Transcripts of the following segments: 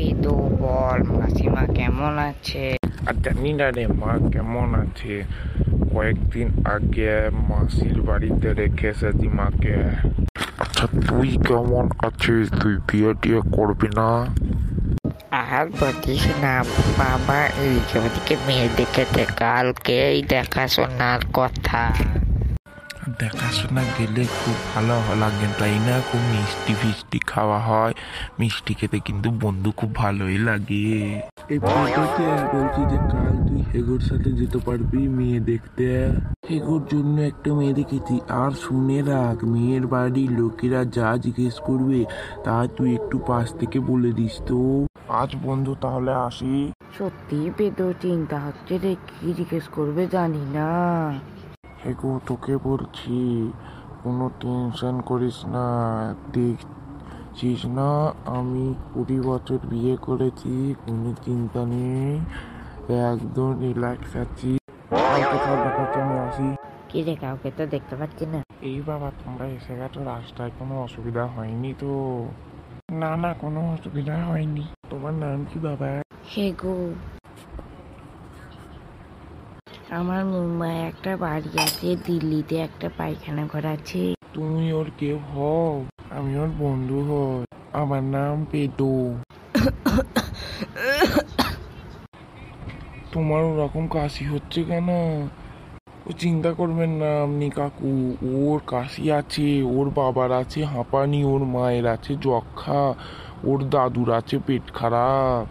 পেদু, বল মাসিমা কেমন আছে? আর জানি না রে মা কেমন আছে। কয়েকদিন আগে মাসির বাড়িতে রেখে এসেছি মাকে। আচ্ছা তুই কেমন আছিস? তুই বিয়ে টিয়ে করবি না? আর বলিস না বাবা, এইদিকে ওদিকে মেয়ে দেখেছে, কালকেই দেখাশোনার কথা। দেখাশোনা গেলে খুব ভালো লাগে তাই না? খুব মিষ্টি ফিষ্টি খাওয়া হয়। মিষ্টি খেতে কিন্তু বন্ধু খুব ভালোই লাগে। এই বলছি যে কাল তুই হেগোর সাথে যেতে পারবি মেয়ে দেখতে? হেগোর জন্য একটা মেয়ে দেখেছি। আর শুনে রাখ, মেয়ের বাড়ির লোকেরা যা জিজ্ঞেস করবে তা তুই একটু পাশ থেকে বলে দিস তো। আজ বন্ধু তাহলে আসি। সত্যি পেদু, চিন্তা হচ্ছে রে, কি জিজ্ঞেস করবে জানি না। হেগো তোকে বলছি, কোনো টেনশন করিস না। দেখছিস না আমি 20 বছর বিয়ে করেছি, কোনো চিন্তা নেই, একদম রিল্যাক্স আছি। কালকে সব দেখাচ্ছে, আমি আসি। কি রে, কাউকে তো দেখতে পাচ্ছি না। এই বাবা তোমরা এসে গেছো, রাস্তায় কোনো অসুবিধা হয়নি তো? না না, কোনো অসুবিধা হয়নি। তোমার নাম কি বাবা? হে গো, আমার মুম্বাই একটা বাড়ি আছে, দিল্লিতে একটা পায়খানা ঘর আছে। তুমি ওর কেউ হও? আমি ওর বন্ধু হই, আমার নাম পেদু। তোমার ওরকম কাশি হচ্ছে কেন? ও চিন্তা করবেন না আপনি কাকু, ওর কাশি আছে, ওর বাবার আছে হাঁপানি, ওর মায়ের আছে যক্ষা, ওর দাদুর আছে পেট খারাপ।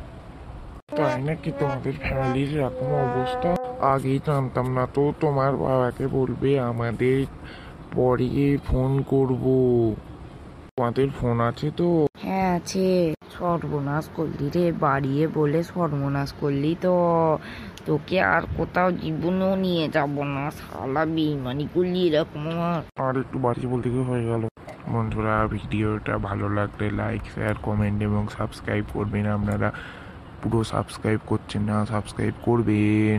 তাই নাকি? তোমাদের ফ্যামিলির এরকম অবস্থা? আগেই জানতাম না তো। তোমার বাবাকে বলবে আমাদের পরে ফোন করব। তোমাদের ফোন আছে তো? হ্যাঁ আছে। সর্বনাশ করলি রে, বাড়িয়ে বলে সর্বনাশ করলি তো। তোকে আর কোথাও জীবনেও নিয়ে যাব না, শালা বেইমানি করলি এরকম আমার। আর একটু বাড়িয়ে বলতে গিয়ে হয়ে গেল। বন্ধুরা, ভিডিওটা ভালো লাগলে লাইক, শেয়ার, কমেন্ট এবং সাবস্ক্রাইব করবেন। আপনারা পুরো সাবস্ক্রাইব করছেন না, সাবস্ক্রাইব করবেন।